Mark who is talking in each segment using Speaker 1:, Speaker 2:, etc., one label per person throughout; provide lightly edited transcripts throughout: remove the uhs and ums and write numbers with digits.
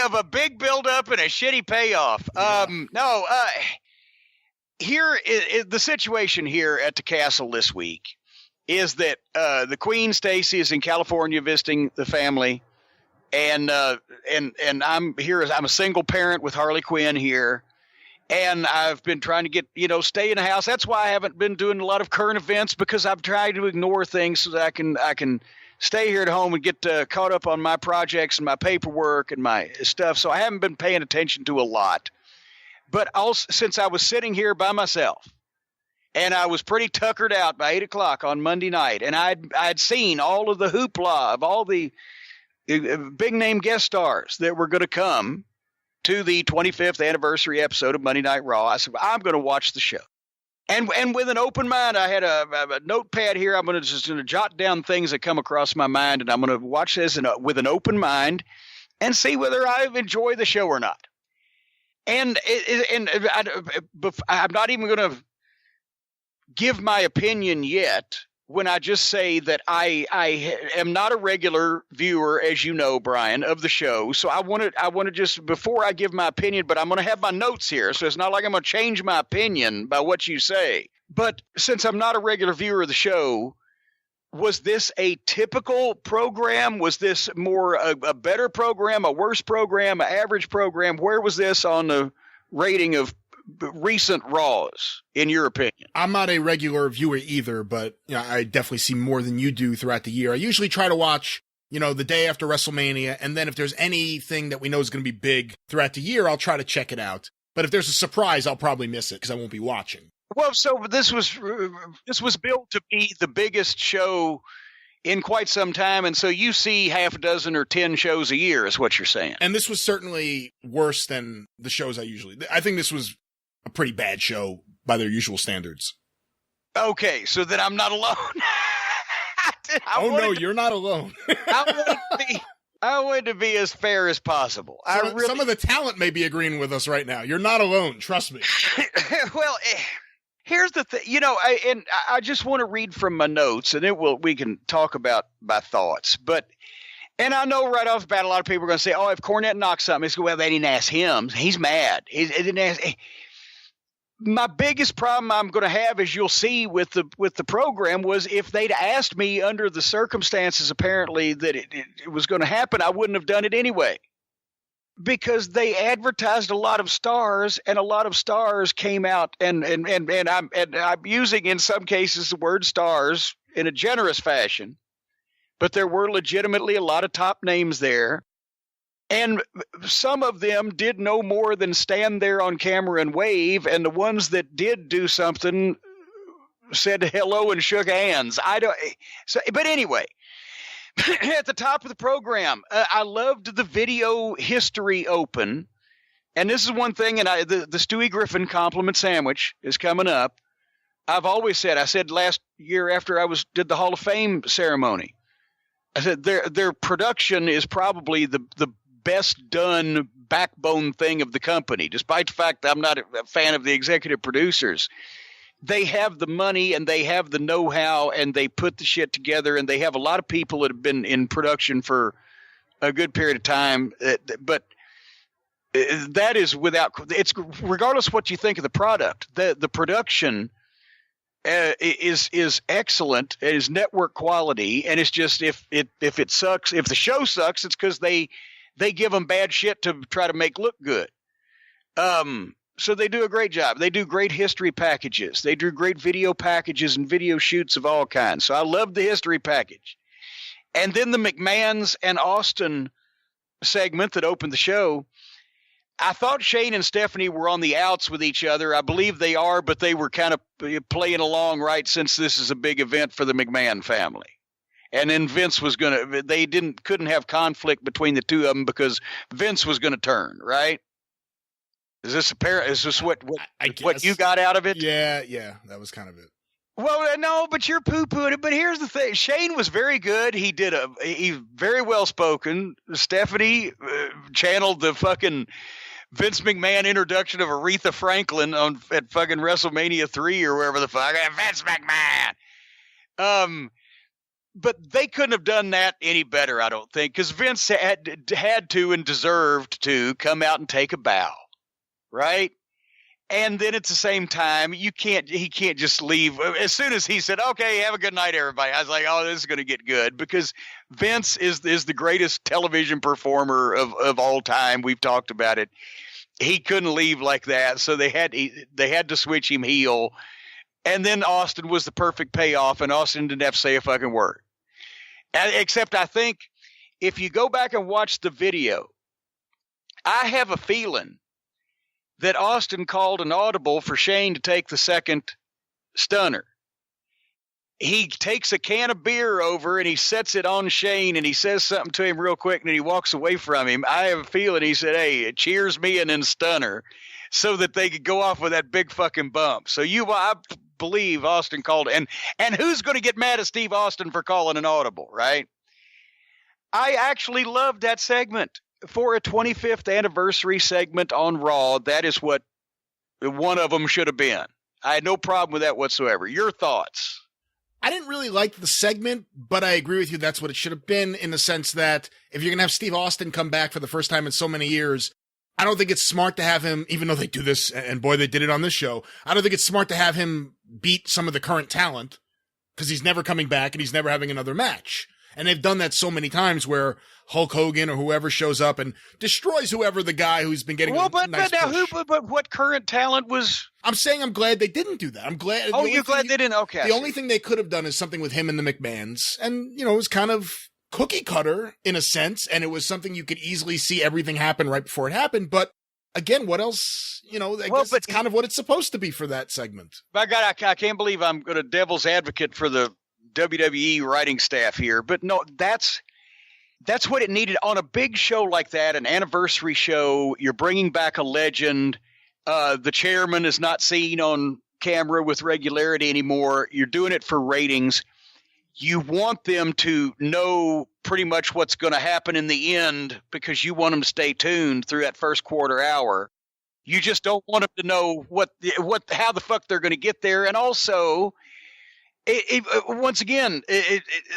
Speaker 1: of a big buildup and a shitty payoff.
Speaker 2: Yeah.
Speaker 1: Here is the situation here at the castle this week is that the Queen Stacy is in California visiting the family, and I'm here. I'm a single parent with Harley Quinn here, and I've been trying to get stay in the house. That's why I haven't been doing a lot of current events, because I've tried to ignore things so that I can stay here at home and get caught up on my projects and my paperwork and my stuff. So I haven't been paying attention to a lot. But also, since I was sitting here by myself, and I was pretty tuckered out by 8 o'clock on Monday night, and I'd seen all of the hoopla of all the big name guest stars that were going to come to the 25th anniversary episode of Monday Night Raw, I said, I'm going to watch the show. And with an open mind, I had a notepad here. I'm going to jot down things that come across my mind, and I'm going to watch this with an open mind and see whether I enjoy the show or not. And I'm not even going to give my opinion yet when I just say that I am not a regular viewer, as you know, Brian, of the show. So I want to just, before I give my opinion, but I'm going to have my notes here. So it's not like I'm going to change my opinion by what you say. But since I'm not a regular viewer of the show, was this a typical program? Was this more a better program, a worse program, an average program? Where was this on the rating of recent Raws, in your opinion?
Speaker 2: I'm not a regular viewer either, but I definitely see more than you do throughout the year. I usually try to watch, the day after WrestleMania, and then if there's anything that we know is going to be big throughout the year, I'll try to check it out. But if there's a surprise, I'll probably miss it because I won't be watching.
Speaker 1: Well, so this was built to be the biggest show in quite some time, and so you see half a dozen or 10 shows a year is what you're saying.
Speaker 2: And this was certainly worse than the shows I think this was a pretty bad show by their usual standards.
Speaker 1: Okay, so then I'm not alone.
Speaker 2: You're not alone.
Speaker 1: I wanted to be as fair as possible.
Speaker 2: Some of the talent may be agreeing with us right now. You're not alone. Trust me.
Speaker 1: Well, here's the thing. I just want to read from my notes, and we can talk about my thoughts. And I know right off the bat, a lot of people are going to say, "Oh, if Cornette knocks something, it's well, they didn't ask him. He's mad. He didn't ask." My biggest problem I'm going to have, as you'll see with the program, was if they'd asked me under the circumstances apparently that it was going to happen, I wouldn't have done it anyway, because they advertised a lot of stars, and a lot of stars came out, and I'm using in some cases the word stars in a generous fashion, but there were legitimately a lot of top names there. And some of them did no more than stand there on camera and wave, and the ones that did do something said hello and shook hands. But anyway, at the top of the program, I loved the video history open, and this is one thing. And the Stewie Griffin compliment sandwich is coming up. I've always said, I said last year after I did the Hall of Fame ceremony, I said their production is probably the best done backbone thing of the company, despite the fact that I'm not a fan of the executive producers. They have the money and they have the know-how, and they put the shit together, and they have a lot of people that have been in production for a good period of time. But that is it's regardless of what you think of the product, the production is excellent. It is network quality, and it's just if it sucks, if the show sucks, it's because they give them bad shit to try to make look good. So they do a great job. They do great history packages. They do great video packages and video shoots of all kinds. So I love the history package. And then the McMahons and Austin segment that opened the show, I thought Shane and Stephanie were on the outs with each other. I believe they are, but they were kind of playing along, right, since this is a big event for the McMahon family. And then Vince was couldn't have conflict between the two of them because Vince was going to turn, right? Is this what you got out of it?
Speaker 2: Yeah, that was kind of it.
Speaker 1: Well, no, but you're poo-pooing it. But here's the thing: Shane was very good. He very well spoken. Stephanie channeled the fucking Vince McMahon introduction of Aretha Franklin at fucking WrestleMania 3 or wherever the fuck. Vince McMahon. But they couldn't have done that any better, I don't think, because Vince had to and deserved to come out and take a bow, right? And then at the same time, he can't just leave. As soon as he said, okay, have a good night, everybody, I was like, oh, this is going to get good, because Vince is the greatest television performer of all time. We've talked about it. He couldn't leave like that, so they had to switch him heel. And then Austin was the perfect payoff, and Austin didn't have to say a fucking word. Except I think if you go back and watch the video, I have a feeling that Austin called an audible for Shane to take the second stunner. He takes a can of beer over and he sets it on Shane and he says something to him real quick and then he walks away from him. I have a feeling he said, hey, cheers me and then stunner, so that they could go off with that big fucking bump. So I believe Austin called it. And who's going to get mad at Steve Austin for calling an audible, right? I actually loved that segment. For a 25th anniversary segment on Raw, that is what one of them should have been. I had no problem with that whatsoever. Your thoughts?
Speaker 2: I didn't really like the segment, but I agree with you. That's what it should have been, in the sense that if you're going to have Steve Austin come back for the first time in so many years, I don't think it's smart to have him, even though they do this, and boy, they did it on this show, I don't think it's smart to have him beat some of the current talent, because he's never coming back and he's never having another match. And they've done that so many times where Hulk Hogan or whoever shows up and destroys whoever the guy who's been getting
Speaker 1: but what current talent was?
Speaker 2: I'm saying I'm glad they didn't do that. I'm glad.
Speaker 1: Oh, you're glad they didn't? Okay.
Speaker 2: The only thing they could have done is something with him and the McMahons. And, it was kind of cookie cutter in a sense. And it was something you could easily see everything happen right before it happened. But again, what else? I guess it's kind of what it's supposed to be for that segment.
Speaker 1: By God, I can't believe I'm going to devil's advocate for the WWE writing staff here, but no, that's what it needed on a big show like that, an anniversary show. You're bringing back a legend. The chairman is not seen on camera with regularity anymore. You're doing it for ratings. You want them to know pretty much what's going to happen in the end, because you want them to stay tuned through that first quarter hour. You just don't want them to know how the fuck they're going to get there. And also, once again,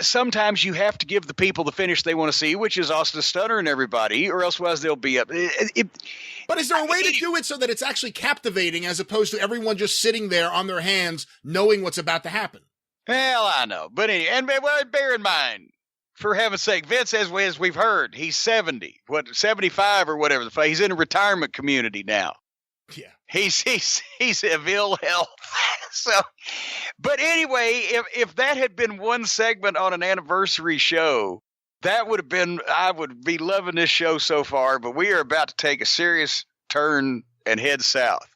Speaker 1: sometimes you have to give the people the finish they want to see, which is Austin Stunner and everybody, or else they'll be up.
Speaker 2: But is there a way to do it so that it's actually captivating, as opposed to everyone just sitting there on their hands knowing what's about to happen?
Speaker 1: Well, I know. But anyway, and bear in mind, for heaven's sake, Vince, as we've heard, he's 75 or whatever. He's in a retirement community now.
Speaker 2: Yeah.
Speaker 1: He's of ill health. So, but anyway, if that had been one segment on an anniversary show, that would have been, I would be loving this show so far, but we are about to take a serious turn and head south.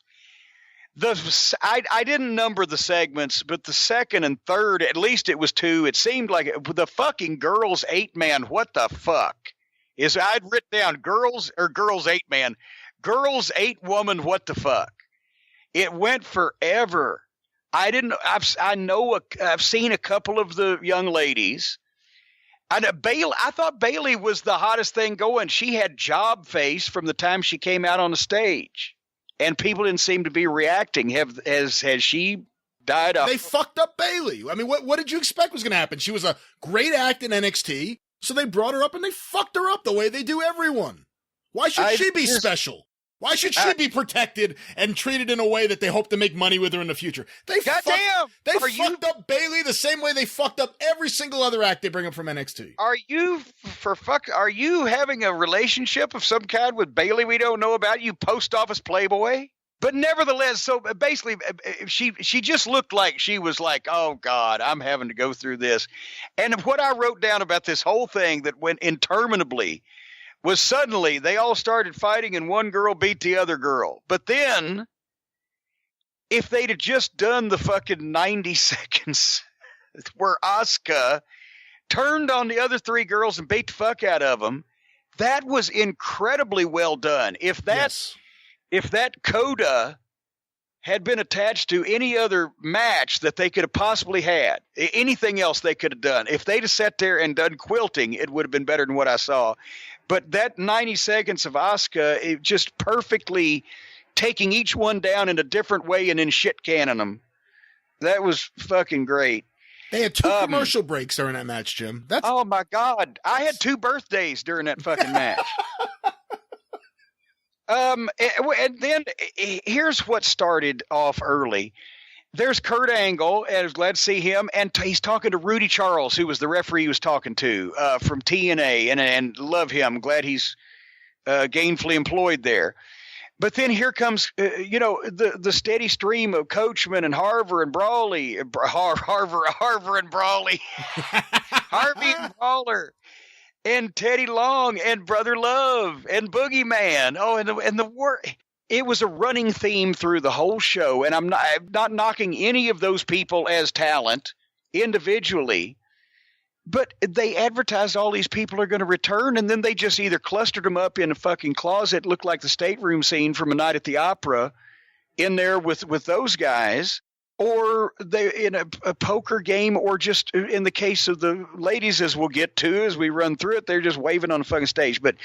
Speaker 1: I didn't number the segments, but the second and third, at least it was two. It seemed like the fucking girls 8-man. What the fuck I'd written down girls 8-man, girls 8-woman. What the fuck? It went forever. I've seen a couple of the young ladies. I thought Bayley was the hottest thing going. She had job face from the time she came out on the stage, and people didn't seem to be reacting. Has she died off?
Speaker 2: They fucked up Bayley. I mean, what did you expect was going to happen? She was a great act in NXT, so they brought her up and they fucked her up the way they do everyone. Why should she be special? Why should she be protected and treated in a way that they hope to make money with her in the future? They fucked up Bayley the same way they fucked up every single other act they bring up from NXT.
Speaker 1: Are you having a relationship of some kind with Bayley we don't know about, you post office playboy? But nevertheless, so basically, she just looked like she was like, oh God, I'm having to go through this. And what I wrote down about this whole thing that went interminably was suddenly they all started fighting and one girl beat the other girl. But then, if they'd have just done the fucking 90 seconds where Asuka turned on the other three girls and beat the fuck out of them, that was incredibly well done. If that coda had been attached to any other match that they could have possibly had, anything else they could have done, if they'd have sat there and done quilting, it would have been better than what I saw. But that 90 seconds of Asuka, it just perfectly taking each one down in a different way and then shit canning them. That was fucking great.
Speaker 2: They had 2 commercial breaks during that match, Jim.
Speaker 1: Oh my God. I had 2 birthdays during that fucking match. And then here's what started off early. There's Kurt Angle, and I was glad to see him, and he's talking to Rudy Charles, who was the referee he was talking to from TNA, and love him. Glad he's gainfully employed there. But then here comes, the steady stream of Coachman and Harvey and Brawley, Harvey and Brawler, and Teddy Long and Brother Love and Boogeyman. Oh, and the word. It was a running theme through the whole show, and I'm not knocking any of those people as talent individually, but they advertised all these people are going to return, and then they just either clustered them up in a fucking closet, looked like the stateroom scene from A Night at the Opera, in there with those guys, or they in a poker game, or just in the case of the ladies, as we'll get to as we run through it, they're just waving on the fucking stage. But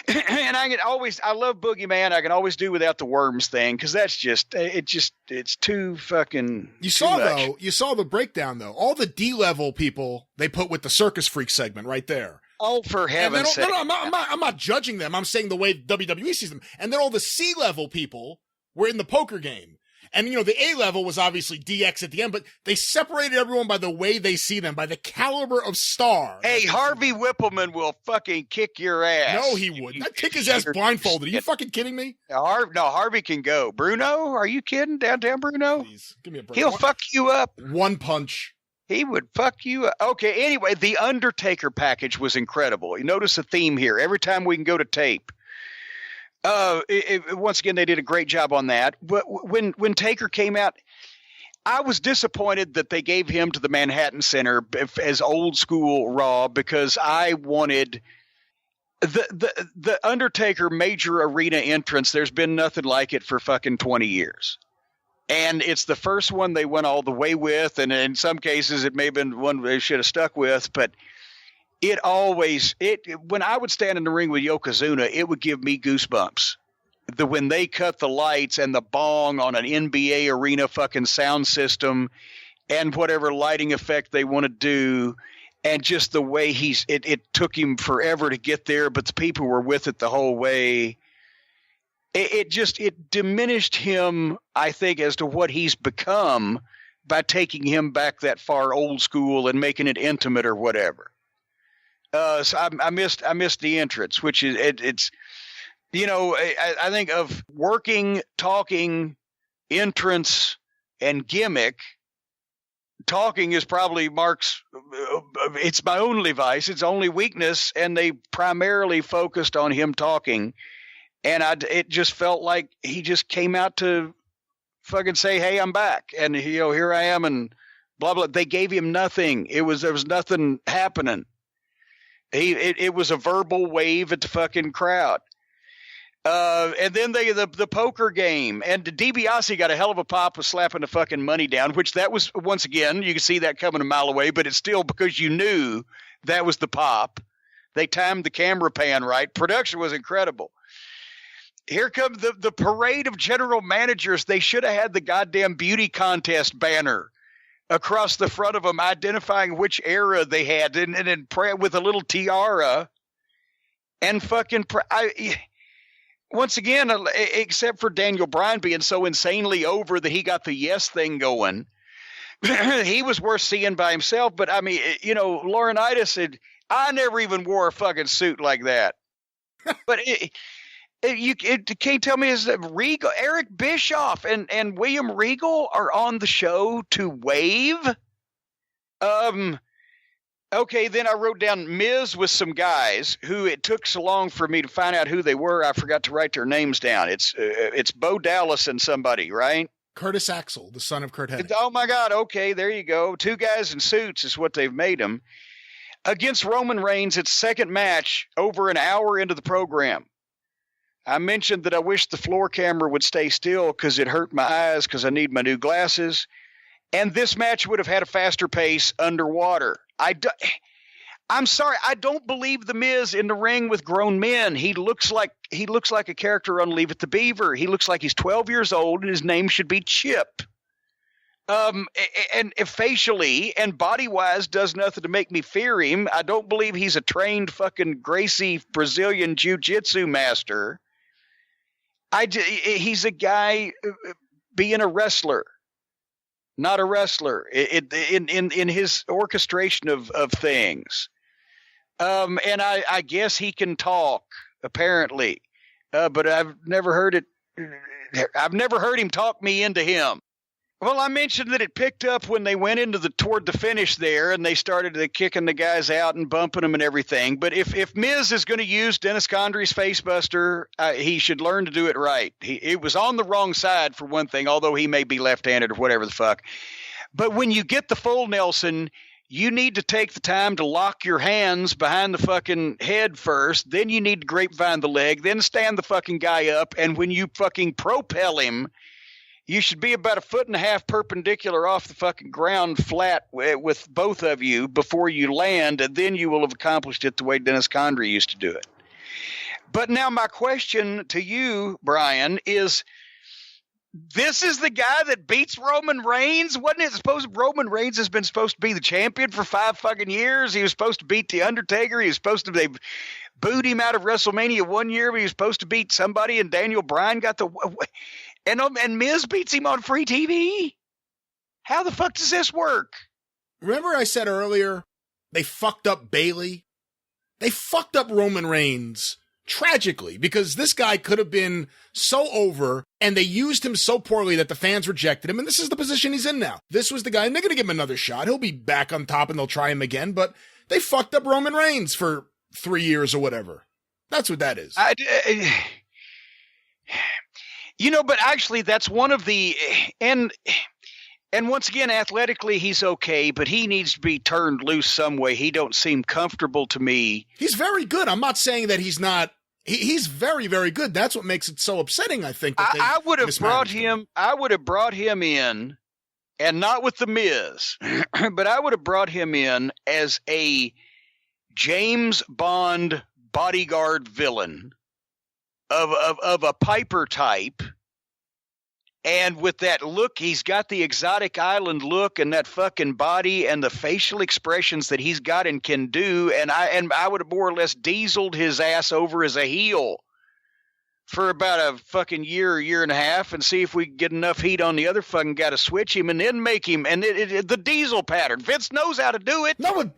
Speaker 1: and I love Boogeyman. I can always do without the worms thing, because that's it's too fucking. You saw
Speaker 2: the breakdown though. All the D-level people they put with the circus freak segment right there.
Speaker 1: Oh, for heaven's sake!
Speaker 2: No, I'm not judging them. I'm saying the way WWE sees them. And then all the C-level people were in the poker game. And, the A-level was obviously DX at the end, but they separated everyone by the way they see them, by the caliber of star.
Speaker 1: Hey, Harvey Whippleman will fucking kick your ass.
Speaker 2: No, he wouldn't. I'd kick his ass blindfolded. Are you fucking kidding me?
Speaker 1: No, Harvey can go. Bruno, are you kidding? Downtown Bruno?
Speaker 2: Please, give me a break.
Speaker 1: He'll fuck you up.
Speaker 2: One punch.
Speaker 1: He would fuck you up. Okay, anyway, the Undertaker package was incredible. You notice a theme here. Every time we can go to tape. Once again, they did a great job on that. But when Taker came out, I was disappointed that they gave him to the Manhattan Center as old school Raw, because I wanted the Undertaker major arena entrance. There's been nothing like it for fucking 20 years. And it's the first one they went all the way with. And in some cases, it may have been one they should have stuck with, but when I would stand in the ring with Yokozuna, it would give me goosebumps. When they cut the lights and the bong on an NBA arena fucking sound system and whatever lighting effect they want to do, and just the way it took him forever to get there, but the people were with it the whole way. It diminished him, I think, as to what he's become by taking him back that far old school and making it intimate or whatever. So I missed the entrance, which is it's I think of working, talking, entrance, and gimmick. Talking is probably Mark's. It's my only vice. It's only weakness, and they primarily focused on him talking, and it just felt like he just came out to fucking say, "Hey, I'm back," and here I am, and blah blah. They gave him nothing. There was nothing happening. It was a verbal wave at the fucking crowd. And then the poker game, and DiBiase got a hell of a pop with slapping the fucking money down, which that was, once again, you can see that coming a mile away, but it's still because you knew that was the pop. They timed the camera pan right. Production was incredible. Here comes the parade of general managers. They should have had the goddamn beauty contest banner across the front of them, identifying which era they had, and then with a little tiara, and fucking. Once again, except for Daniel Bryan being so insanely over that he got the yes thing going, he was worth seeing by himself. But I mean, Laurinaitis said, "I never even wore a fucking suit like that." But you can't tell me is that Regal, Eric Bischoff and William Regal are on the show to wave. Okay, then I wrote down Miz with some guys who it took so long for me to find out who they were. I forgot to write their names down. It's Bo Dallas and somebody, right?
Speaker 2: Curtis Axel, the son of Kurt Hennig.
Speaker 1: Oh my God! Okay, there you go. 2 guys in suits is what they've made them. Against Roman Reigns, its second match over an hour into the program. I mentioned that I wish the floor camera would stay still because it hurt my eyes because I need my new glasses. And this match would have had a faster pace underwater. I'm sorry, I don't believe The Miz in the ring with grown men. He looks like a character on Leave It to Beaver. He looks like he's 12 years old and his name should be Chip. And facially and body-wise does nothing to make me fear him. I don't believe he's a trained fucking Gracie Brazilian jiu-jitsu master. He's a guy being a wrestler, not a wrestler in his orchestration of things. And I guess he can talk, apparently, but I've never heard it. I've never heard him talk me into him. Well, I mentioned that it picked up when they went toward the finish there, and they started kicking the guys out and bumping them and everything. But if Miz is going to use Dennis Condrey's facebuster, he should learn to do it right. It was on the wrong side for one thing, although he may be left-handed or whatever the fuck. But when you get the full Nelson, you need to take the time to lock your hands behind the fucking head first. Then you need to grapevine the leg, then stand the fucking guy up. And when you fucking propel him, you should be about 1.5 feet perpendicular off the fucking ground flat with both of you before you land, and then you will have accomplished it the way Dennis Condrey used to do it. But now my question to you, Brian, is this is the guy that beats Roman Reigns? Wasn't it supposed Roman Reigns has been supposed to be the champion for 5 fucking years? He was supposed to beat The Undertaker. He was supposed to they booed him out of WrestleMania one year, but he was supposed to beat somebody, and Daniel Bryan got the and Miz beats him on free TV? How the fuck does this work?
Speaker 2: Remember I said earlier, they fucked up Bayley? They fucked up Roman Reigns tragically, because this guy could have been so over, and they used him so poorly that the fans rejected him, and this is the position he's in now. This was the guy, and they're going to give him another shot. He'll be back on top, and they'll try him again, but they fucked up Roman Reigns for 3 years or whatever. That's what that is.
Speaker 1: But actually that's one of the and once again, athletically he's okay, but he needs to be turned loose some way. He don't seem comfortable to me.
Speaker 2: He's very good. I'm not saying that he's not. He's very, very good. That's what makes it so upsetting, I think. That
Speaker 1: I would have brought him. I would have brought him in, and not with the Miz, but I would have brought him in as a James Bond bodyguard villain of a Piper type, and with that look, he's got the exotic island look and that fucking body and the facial expressions that he's got and can do, and I would have more or less dieseled his ass over as a heel for about a fucking year and a half, and see if we can get enough heat on the other fucking guy to switch him, and then make him the diesel pattern. Vince knows how to do it.
Speaker 2: No, but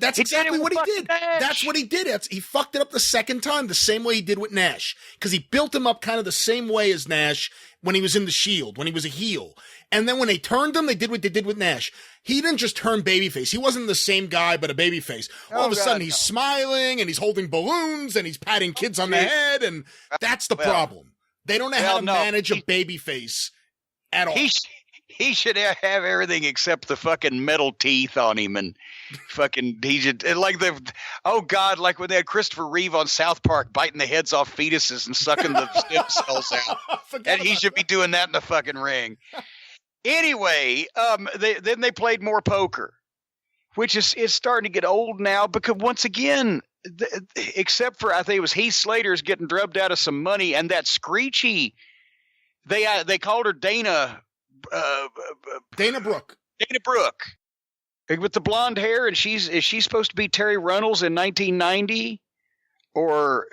Speaker 2: that's exactly what he did. That's what he did. He fucked it up the second time, the same way he did with Nash, because he built him up kind of the same way as Nash when he was in the Shield, when he was a heel. And then when they turned him, they did what they did with Nash. He didn't just turn babyface. He wasn't the same guy, but a babyface. All of a sudden, he's smiling, and he's holding balloons, and he's patting kids on the head, and that's the problem. They don't know how to manage a babyface at all.
Speaker 1: He should have everything except the fucking metal teeth on him, and fucking like like when they had Christopher Reeve on South Park biting the heads off fetuses and sucking the stem cells out. And he should be doing that in the fucking ring. Anyway, then they played more poker, which is starting to get old now, because once again, except for I think it was Heath Slater's getting drubbed out of some money, and that Screechy, they called her Dana Brooke. Dana Brooke, with the blonde hair, and is she supposed to be Terry Runnels in 1990, or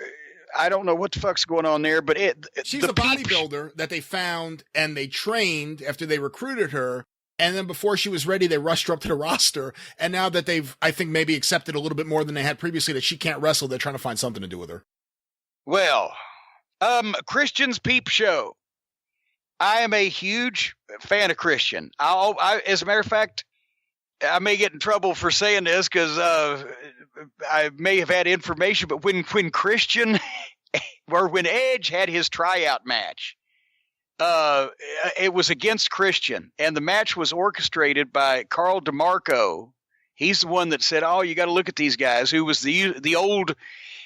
Speaker 1: I don't know what the fuck's going on there, but
Speaker 2: she's a bodybuilder that they found and they trained after they recruited her, and then before she was ready, they rushed her up to the roster, and now that they've, I think, maybe accepted a little bit more than they had previously that she can't wrestle, they're trying to find something to do with her.
Speaker 1: Well, Christian's Peep Show. I am a huge fan of Christian. As a matter of fact, I may get in trouble for saying this because I may have had information, but when Christian or when Edge had his tryout match, it was against Christian, and the match was orchestrated by Carl DeMarco. He's the one that said, "Oh, you got to look at these guys." Who was the old?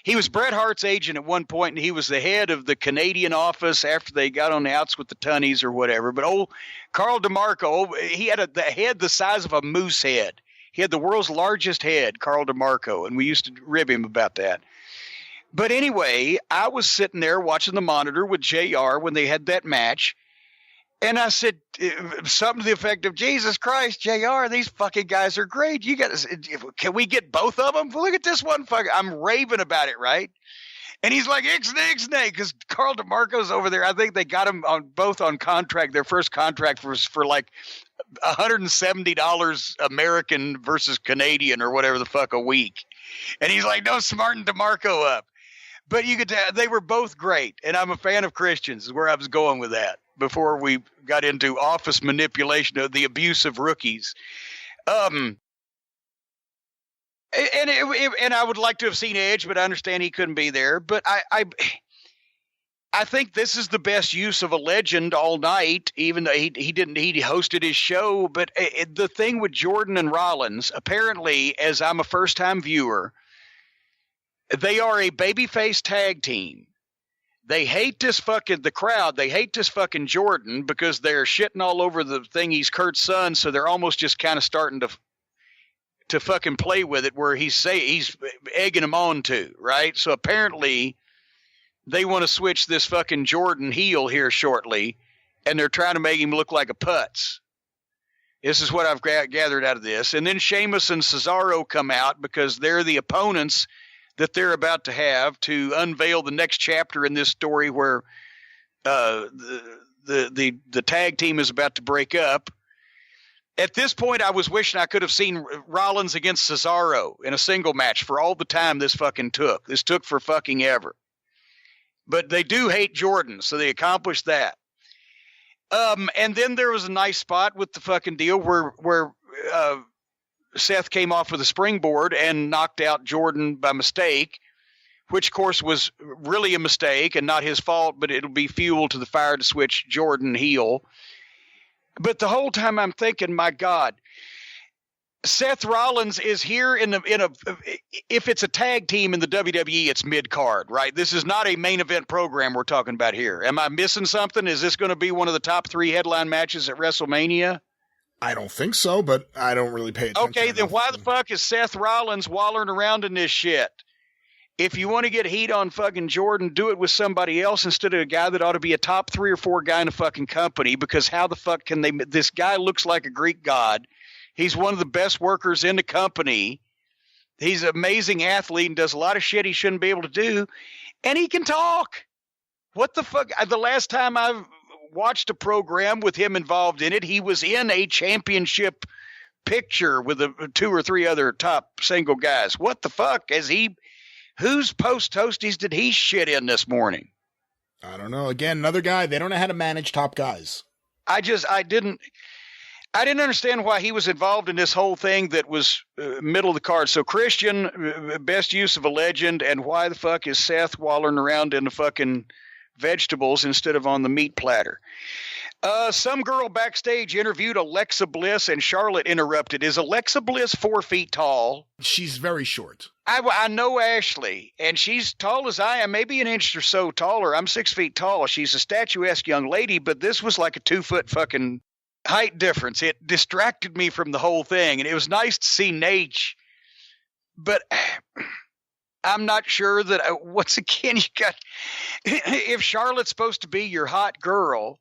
Speaker 1: He was Bret Hart's agent at one point, and he was the head of the Canadian office after they got on the outs with the Tunnies or whatever. But old Carl DeMarco, he had the head the size of a moose head. He had the world's largest head, Carl DeMarco, and we used to rib him about that. But anyway, I was sitting there watching the monitor with JR when they had that match, And I said something to the effect of, Jesus Christ, JR, these fucking guys are great. You got to, can we get both of them? Look at this one fucker. I'm raving about it, right? And he's like, ixnay, because Carl DeMarco's over there. I think they got him both on contract. Their first contract was for like $170 American versus Canadian or whatever the fuck a week. And he's like, don't smarten DeMarco up. But you could tell they were both great. And I'm a fan of Christians is where I was going with that before we got into office manipulation of the abuse of rookies. And I would like to have seen Edge, but I understand he couldn't be there. But I think this is the best use of a legend all night, even though he hosted his show. But the thing with Jordan and Rollins, apparently, as I'm a first-time viewer, they are a babyface tag team. They hate the crowd. They hate this fucking Jordan because they're shitting all over the thing. He's Kurt's son, so they're almost just kind of starting to fucking play with it where he's egging him on to, right? So apparently they want to switch this fucking Jordan heel here shortly, and they're trying to make him look like a putz. This is what I've gathered out of this. And then Sheamus and Cesaro come out because they're the opponents that they're about to have to unveil the next chapter in this story where the tag team is about to break up. At this point, I was wishing I could have seen Rollins against Cesaro in a single match for all the time this fucking took. This took for fucking ever. But they do hate Jordan, so they accomplished that. And then there was a nice spot with the fucking deal where Seth came off with a springboard and knocked out Jordan by mistake, which, of course, was really a mistake and not his fault, but it'll be fuel to the fire to switch Jordan heel. But the whole time I'm thinking, my God, Seth Rollins is here if it's a tag team in the WWE, it's mid-card, right? This is not a main event program we're talking about here. Am I missing something? Is this going to be one of the top 3 headline matches at WrestleMania?
Speaker 2: I don't think so, but I don't really pay attention.
Speaker 1: Okay, then why the fuck is Seth Rollins wallering around in this shit? If you want to get heat on fucking Jordan, do it with somebody else instead of a guy that ought to be a top 3 or 4 guy in a fucking company, because how the fuck can this guy looks like a Greek god. He's one of the best workers in the company. He's an amazing athlete and does a lot of shit he shouldn't be able to do. And he can talk. What the fuck? The last time I've watched a program with him involved in it, he was in a championship picture with 2 or 3 other top single guys. What the fuck? Whose post-toasties did he shit in this morning?
Speaker 2: I don't know. Again, another guy, they don't know how to manage top guys.
Speaker 1: I didn't understand why he was involved in this whole thing that was middle of the card. So Christian, best use of a legend, and why the fuck is Seth wallering around in the fucking vegetables instead of on the meat platter? Some girl backstage interviewed Alexa Bliss, and Charlotte interrupted. Is Alexa Bliss 4 feet tall?
Speaker 2: She's very short.
Speaker 1: I know Ashley, and she's tall as I am, maybe an inch or so taller. I'm 6 feet tall. She's a statuesque young lady, but this was like a 2-foot fucking height difference. It distracted me from the whole thing, and it was nice to see Nate, but I'm not sure that, once again, if Charlotte's supposed to be your hot girl,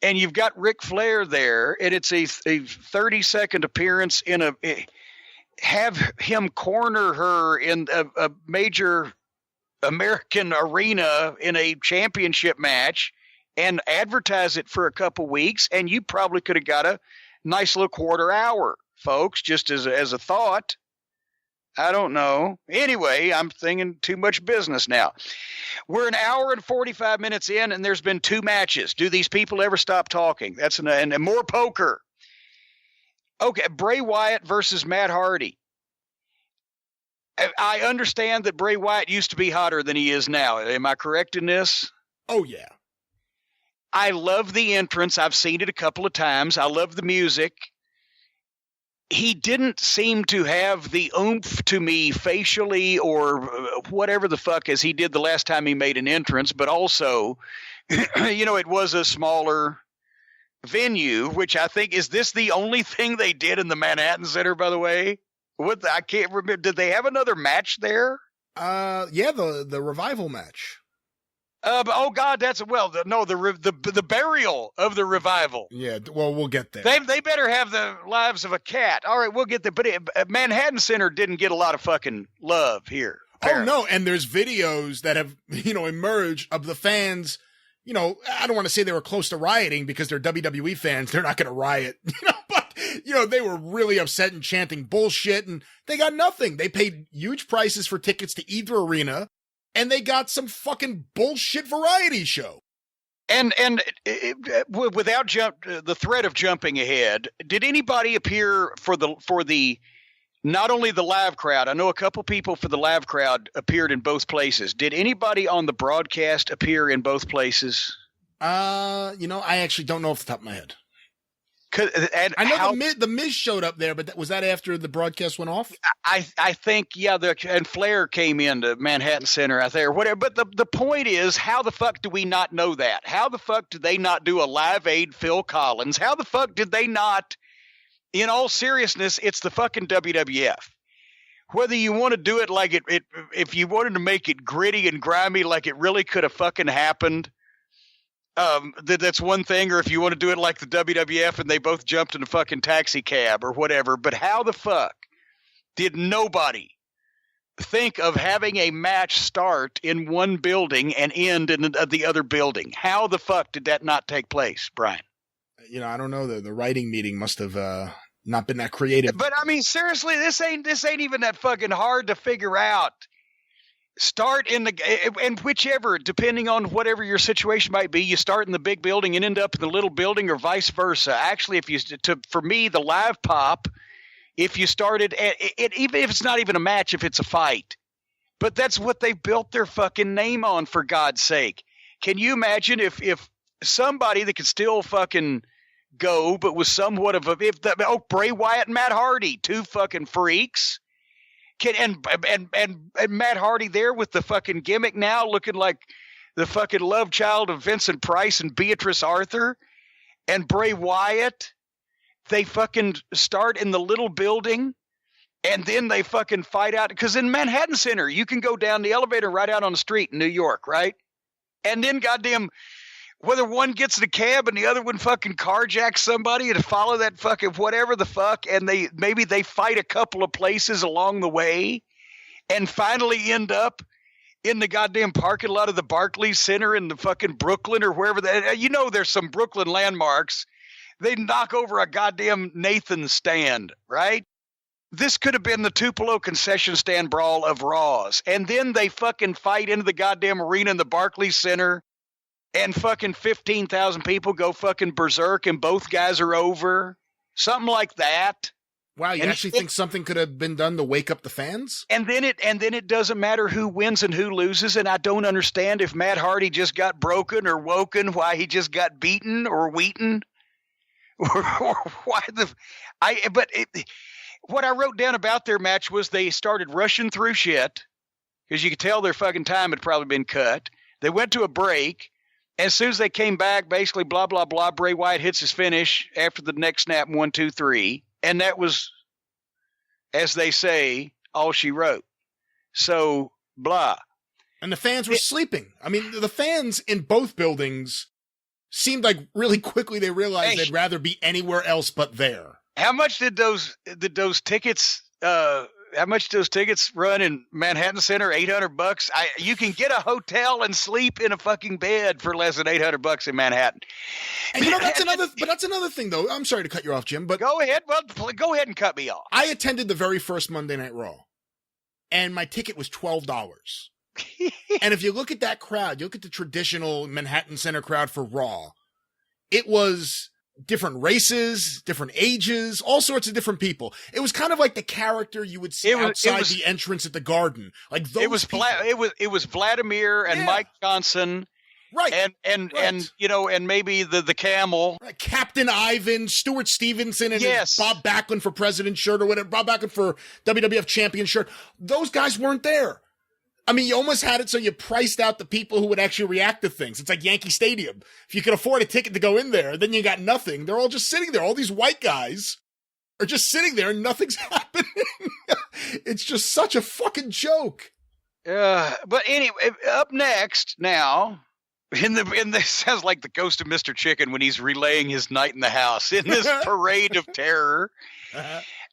Speaker 1: and you've got Ric Flair there, and it's a 30-second appearance have him corner her in a major American arena in a championship match and advertise it for a couple weeks, and you probably could have got a nice little quarter hour, folks, just as a thought. I don't know. Anyway, I'm thinking too much business now. We're an hour and 45 minutes in, and there's been 2 matches. Do these people ever stop talking? And more poker. Okay, Bray Wyatt versus Matt Hardy. I understand that Bray Wyatt used to be hotter than he is now. Am I correct in this?
Speaker 2: Oh, yeah.
Speaker 1: I love the entrance. I've seen it a couple of times. I love the music. He didn't seem to have the oomph to me facially or whatever the fuck as he did the last time he made an entrance, but also, it was a smaller venue, which I think, is this the only thing they did in the Manhattan Center, by the way? I can't remember. Did they have another match there?
Speaker 2: Yeah, the revival match.
Speaker 1: Oh God, the burial of the revival.
Speaker 2: Yeah, well, we'll get there.
Speaker 1: They better have the lives of a cat. All right, we'll get there. But Manhattan Center didn't get a lot of fucking love here. Apparently.
Speaker 2: Oh no, and there's videos that have emerged of the fans. I don't want to say they were close to rioting because they're WWE fans. They're not going to riot, but they were really upset and chanting bullshit, and they got nothing. They paid huge prices for tickets to either arena. And they got some fucking bullshit variety show.
Speaker 1: And without the threat of jumping ahead, did anybody appear for the not only the live crowd? I know a couple people for the live crowd appeared in both places. Did anybody on the broadcast appear in both places?
Speaker 2: I actually don't know off the top of my head.
Speaker 1: I
Speaker 2: know the Miz showed up there, but was that after the broadcast went off?
Speaker 1: I think, yeah, and Flair came into Manhattan Center out there, whatever. But the point is, how the fuck do we not know that? How the fuck did they not do a Live Aid Phil Collins? How the fuck did they not, in all seriousness, it's the fucking WWF. Whether you want to do it like if you wanted to make it gritty and grimy like it really could have fucking happened, that's one thing, or if you want to do it like the WWF and they both jumped in a fucking taxi cab or whatever. But how the fuck did nobody think of having a match start in one building and end in the other building? How the fuck did that not take place, Brian?
Speaker 2: I don't know. The writing meeting must have not been that creative.
Speaker 1: But I mean, seriously, this ain't even that fucking hard to figure out. Start and whichever, depending on whatever your situation might be, you start in the big building and end up in the little building, or vice versa. Actually, for me, the live pop, if you started even if it's not even a match, if it's a fight, but that's what they built their fucking name on, for God's sake. Can you imagine if somebody that could still fucking go, but was somewhat of Bray Wyatt and Matt Hardy, two fucking freaks. And Matt Hardy there with the fucking gimmick now, looking like the fucking love child of Vincent Price and Beatrice Arthur, and Bray Wyatt. They fucking start in the little building, and then they fucking fight out. Because in Manhattan Center, you can go down the elevator right out on the street in New York, right? And then goddamn, whether one gets in a cab and the other one fucking carjacks somebody to follow that fucking whatever the fuck, and maybe they fight a couple of places along the way and finally end up in the goddamn parking lot of the Barclays Center in the fucking Brooklyn or wherever there's some Brooklyn landmarks. They knock over a goddamn Nathan stand, right? This could have been the Tupelo concession stand brawl of Raws. And then they fucking fight into the goddamn arena in the Barclays Center. And fucking 15,000 people go fucking berserk, and both guys are over. Something like that.
Speaker 2: Wow, you actually think something could have been done to wake up the fans?
Speaker 1: And then it doesn't matter who wins and who loses, and I don't understand if Matt Hardy just got broken or woken, why he just got beaten or wheaten, or why what I wrote down about their match was they started rushing through shit because you could tell their fucking time had probably been cut. They went to a break. As soon as they came back, basically, blah, blah, blah, Bray Wyatt hits his finish after the neck snap, 1, 2, 3. And that was, as they say, all she wrote. So, blah.
Speaker 2: And the fans were sleeping. I mean, the fans in both buildings seemed like really quickly they realized they'd rather be anywhere else but there.
Speaker 1: How much did those tickets run in Manhattan Center? $800. You can get a hotel and sleep in a fucking bed for less than $800 in Manhattan.
Speaker 2: And that's another thing though. I'm sorry to cut you off, Jim, but
Speaker 1: go ahead. Well, go ahead and cut me off.
Speaker 2: I attended the very first Monday Night Raw, and my ticket was $12. And if you look at that crowd, you look at the traditional Manhattan Center crowd for Raw, it was different races, different ages, all sorts of different people. It was kind of like the character you would see outside the entrance at the Garden. Like those
Speaker 1: it was Vladimir and Mike Johnson.
Speaker 2: Right.
Speaker 1: And maybe the Camel.
Speaker 2: Right. Captain Ivan, Stuart Stevenson, and his Bob Backlund for President shirt or whatever, Bob Backlund for WWF Champion shirt. Those guys weren't there. I mean, you almost had it so you priced out the people who would actually react to things. It's like Yankee Stadium. If you could afford a ticket to go in there, then you got nothing. They're all just sitting there. All these white guys are just sitting there and nothing's happening. It's just such a fucking joke.
Speaker 1: But anyway, up next now, this sounds like the ghost of Mr. Chicken when he's relaying his night in the house in this parade of terror.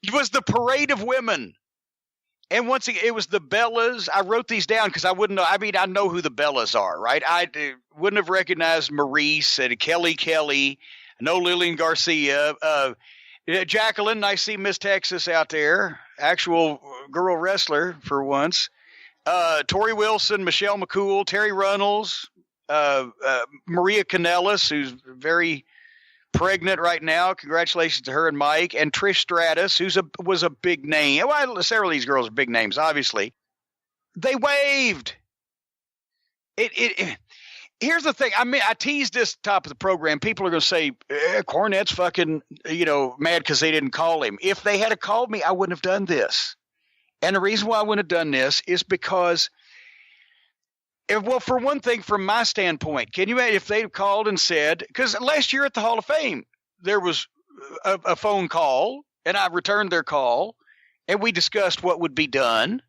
Speaker 1: It was the parade of women. And once again, it was the Bellas. I wrote these down because I wouldn't know. I mean, I know who the Bellas are, right? I wouldn't have recognized Maurice and Kelly. I know Lillian Garcia. Jacqueline, I see Miss Texas out there. Actual girl wrestler for once. Tori Wilson, Michelle McCool, Terry Runnels, Maria Kanellis, who's very pregnant right now. Congratulations to her and Mike. And Trish Stratus, was a big name. Well, several of these girls are big names, obviously. They waved. Here's the thing. I mean, I teased this top of the program. People are going to say, Cornette's fucking, mad because they didn't call him. If they had called me, I wouldn't have done this. And the reason why I wouldn't have done this is because, for one thing, from my standpoint, can you imagine if they'd called and said, because last year at the Hall of Fame, there was a phone call, and I returned their call, and we discussed what would be done.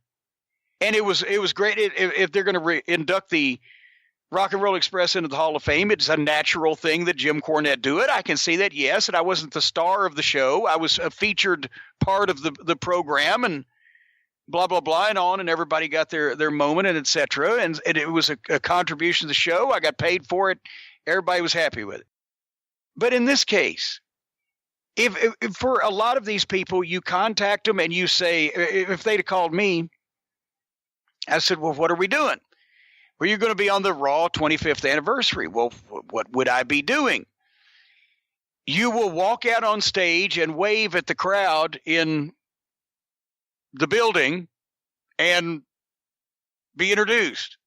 Speaker 1: And it was great. If they're going to induct the Rock and Roll Express into the Hall of Fame, it's a natural thing that Jim Cornette do it. I can see that, yes, and I wasn't the star of the show. I was a featured part of the program, and blah, blah, blah, and on, and everybody got their moment, and et cetera. And it was a contribution to the show. I got paid for it. Everybody was happy with it. But in this case, if for a lot of these people, you contact them and you say, if they'd have called me, I said, well, what are we doing? Well, you're going to be on the Raw 25th anniversary. Well, what would I be doing? You will walk out on stage and wave at the crowd in the building and be introduced.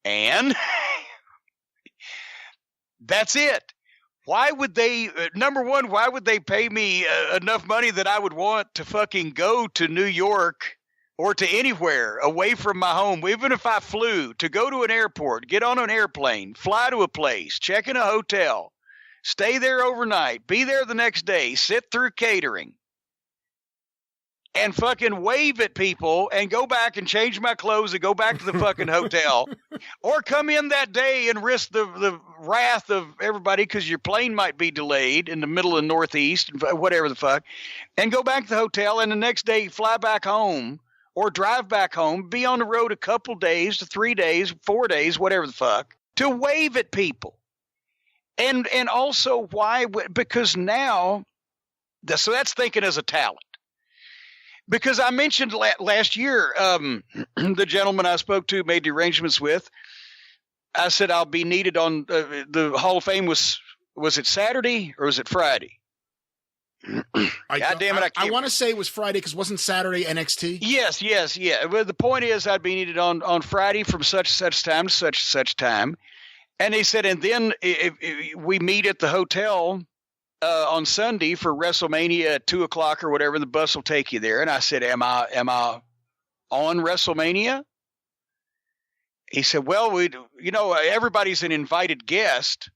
Speaker 1: And that's it. Why would they, number one, why would they pay me enough money that I would want to fucking go to New York or to anywhere away from my home, even if I flew, to go to an airport, get on an airplane, fly to a place, check in a hotel, stay there overnight, be there the next day, sit through catering, and fucking wave at people and go back and change my clothes and go back to the fucking hotel, or come in that day and risk the wrath of everybody because your plane might be delayed in the middle of the Northeast, whatever the fuck, and go back to the hotel and the next day fly back home or drive back home, be on the road a couple days to 3 days, 4 days, whatever the fuck, to wave at people. And also why? Because now, so that's thinking as a talent. Because I mentioned last year, the gentleman I spoke to, made the arrangements with, I said, I'll be needed on the Hall of Fame was it Saturday or was it Friday?
Speaker 2: God damn it. I want to say it was Friday because wasn't Saturday NXT?
Speaker 1: Yes. Yeah. Well, the point is I'd be needed on Friday from such time to such time. And they said, and then if we meet at the hotel on Sunday for WrestleMania at 2:00 or whatever, the bus will take you there. And I said, am I on WrestleMania? He said, well, everybody's an invited guest.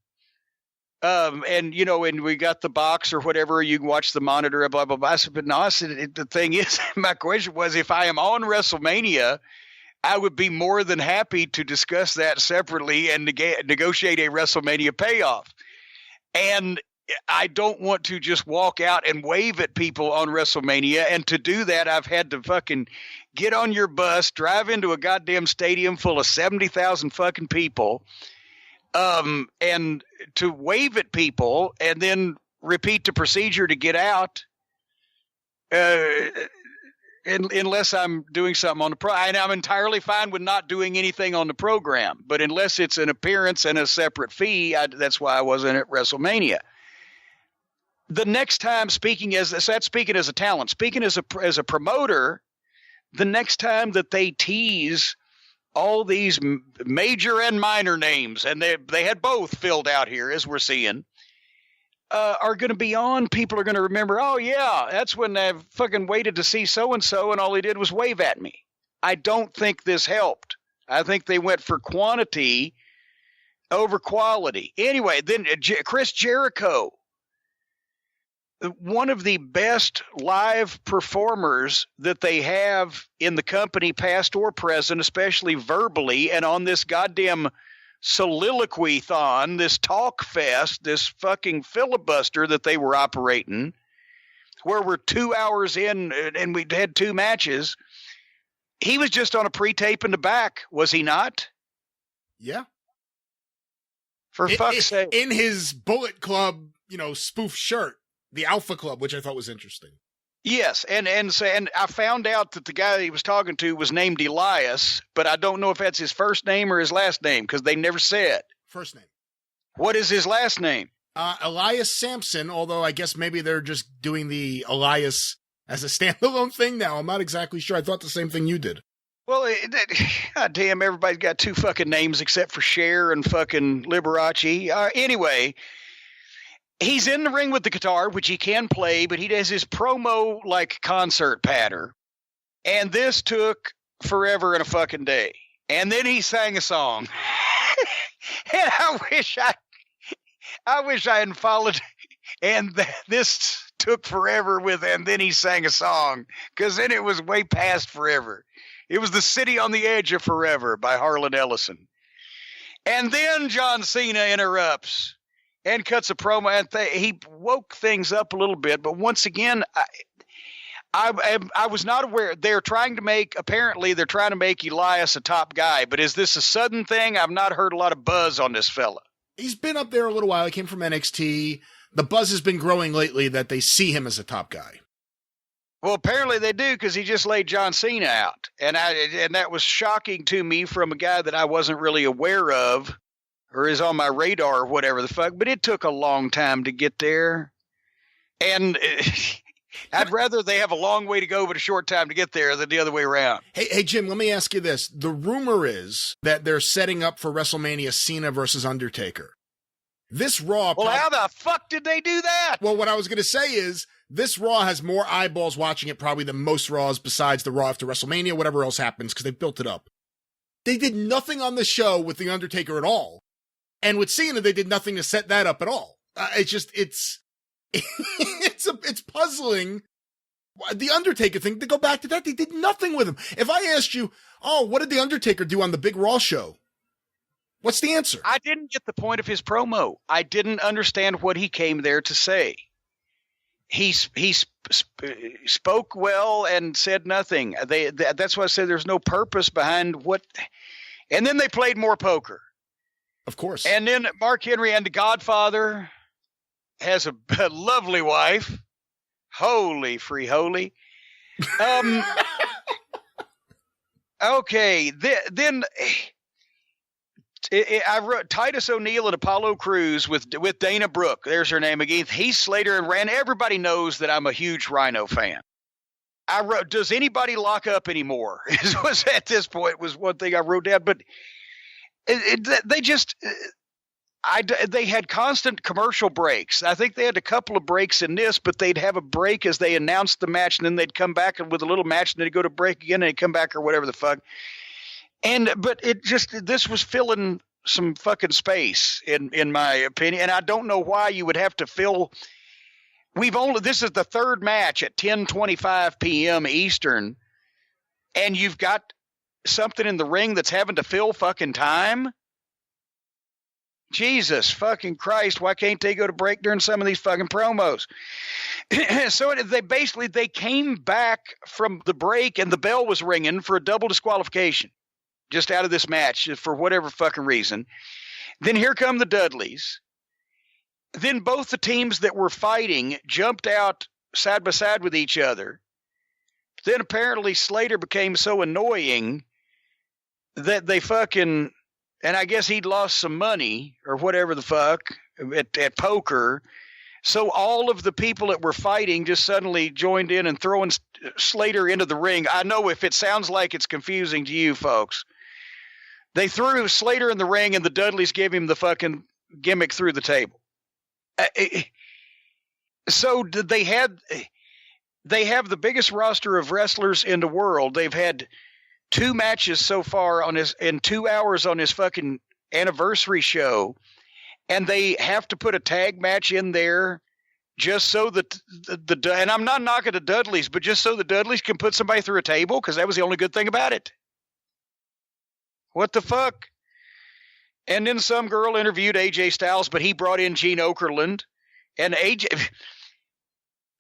Speaker 1: And we got the box or whatever, you can watch the monitor, blah, blah, blah. I said, but no, the thing is, my question was, if I am on WrestleMania, I would be more than happy to discuss that separately and negotiate a WrestleMania payoff. And I don't want to just walk out and wave at people on WrestleMania. And to do that, I've had to fucking get on your bus, drive into a goddamn stadium full of 70,000 fucking people, and to wave at people and then repeat the procedure to get out, unless I'm doing something on the program. And I'm entirely fine with not doing anything on the program, but unless it's an appearance and a separate fee, that's why I wasn't at WrestleMania. The next time, speaking as a talent, speaking as a promoter, the next time that they tease all these major and minor names, and they had both filled out here, as we're seeing, are going to be on. People are going to remember, oh, yeah, that's when I fucking waited to see so-and-so, and all he did was wave at me. I don't think this helped. I think they went for quantity over quality. Anyway, then Chris Jericho, one of the best live performers that they have in the company, past or present, especially verbally, and on this goddamn soliloquy-thon, this talk fest, this fucking filibuster that they were operating, where we're 2 hours in and we'd had 2 matches. He was just on a pre-tape in the back, was he not?
Speaker 2: Yeah.
Speaker 1: For fuck's sake.
Speaker 2: In his Bullet Club, spoof shirt, the Alpha Club, which I thought was interesting.
Speaker 1: Yes, and I found out that the guy that he was talking to was named Elias, but I don't know if that's his first name or his last name because they never said.
Speaker 2: First name.
Speaker 1: What is his last name?
Speaker 2: Elias Sampson, although I guess maybe they're just doing the Elias as a standalone thing now. I'm not exactly sure. I thought the same thing you did.
Speaker 1: Well, God damn, everybody's got 2 fucking names except for Cher and fucking Liberace. Anyway, he's in the ring with the guitar, which he can play, but he does his promo like concert patter. And this took forever and a fucking day. And then he sang a song. And I wish I hadn't followed. And this took forever and then he sang a song, because then it was way past forever. It was The City on the Edge of Forever by Harlan Ellison. And then John Cena interrupts and cuts a promo, and he woke things up a little bit. But once again, I was not aware. Apparently they're trying to make Elias a top guy. But is this a sudden thing? I've not heard a lot of buzz on this fella.
Speaker 2: He's been up there a little while. He came from NXT. The buzz has been growing lately that they see him as a top guy.
Speaker 1: Well, apparently they do, because he just laid John Cena out. And that was shocking to me from a guy that I wasn't really aware of or is on my radar or whatever the fuck. But it took a long time to get there. And I'd rather they have a long way to go but a short time to get there than the other way around.
Speaker 2: Hey, Jim, let me ask you this. The rumor is that they're setting up for WrestleMania Cena versus Undertaker. This Raw...
Speaker 1: Well, how the fuck did they do that?
Speaker 2: Well, what I was going to say is this Raw has more eyeballs watching it probably than most Raws besides the Raw after WrestleMania, whatever else happens, because they built it up. They did nothing on the show with The Undertaker at all. And with Cena, they did nothing to set that up at all. It's puzzling. The Undertaker thing, to go back to that, they did nothing with him. If I asked you, what did The Undertaker do on the big Raw show? What's the answer?
Speaker 1: I didn't get the point of his promo. I didn't understand what he came there to say. He spoke well and said nothing. That's why I said there's no purpose behind what. And then they played more poker.
Speaker 2: Of course.
Speaker 1: And then Mark Henry and the Godfather has a lovely wife. Holy free holy. Okay. Then I wrote Titus O'Neil and Apollo Crews with Dana Brooke. There's her name again. Heath Slater and Rand. Everybody knows that I'm a huge Rhino fan. I wrote, does anybody lock up anymore? Was at this point was one thing I wrote down. But they had constant commercial breaks. I think they had a couple of breaks in this, but they'd have a break as they announced the match, and then they'd come back with a little match, and they'd go to break again, and they'd come back or whatever the fuck. But this was filling some fucking space in my opinion. And I don't know why you would have to fill. This is the third match at 10:25 p.m. Eastern. And you've got something in the ring that's having to fill fucking time. Jesus fucking Christ. Why can't they go to break during some of these fucking promos? So they came back from the break and the bell was ringing for a double disqualification. Just out of this match for whatever fucking reason. Then here come the Dudleys. Then both the teams that were fighting jumped out side by side with each other. Then apparently Slater became so annoying that they fucking, and I guess he'd lost some money or whatever the fuck at poker. So all of the people that were fighting just suddenly joined in and throwing Slater into the ring. I know if it sounds like it's confusing to you folks. They threw Slater in the ring, and the Dudleys gave him the fucking gimmick through the table. So they have the biggest roster of wrestlers in the world. They've had 2 matches so far in 2 hours on his fucking anniversary show, and they have to put a tag match in there just so that and I'm not knocking the Dudleys, but just so the Dudleys can put somebody through a table, because that was the only good thing about it. What the fuck? And then some girl interviewed AJ Styles, but he brought in Gene Okerlund. And AJ,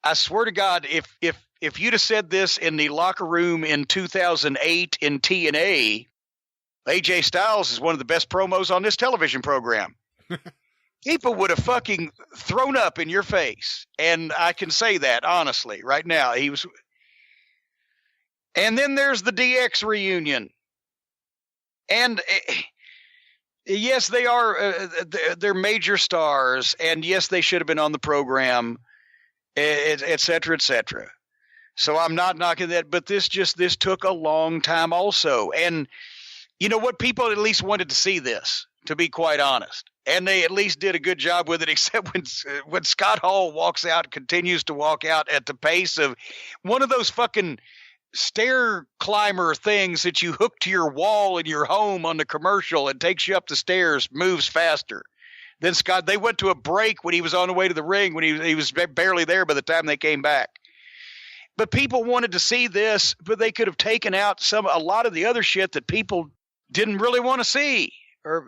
Speaker 1: I swear to God, if you'd have said this in the locker room in 2008 in TNA, AJ Styles is one of the best promos on this television program. People would have fucking thrown up in your face. And I can say that honestly right now. He was. And then there's the DX reunion. And yes, they are, they're major stars. And yes, they should have been on the program, et cetera, et cetera. So I'm not knocking that, but this took a long time also. And you know what? People at least wanted to see this, to be quite honest. And they at least did a good job with it, except when Scott Hall walks out, continues to walk out at the pace of one of those fucking stair climber things that you hook to your wall in your home on the commercial and takes you up the stairs, moves faster. Then Scott, they went to a break when he was on the way to the ring, when he was barely there by the time they came back. But people wanted to see this, but they could have taken out a lot of the other shit that people didn't really want to see. Or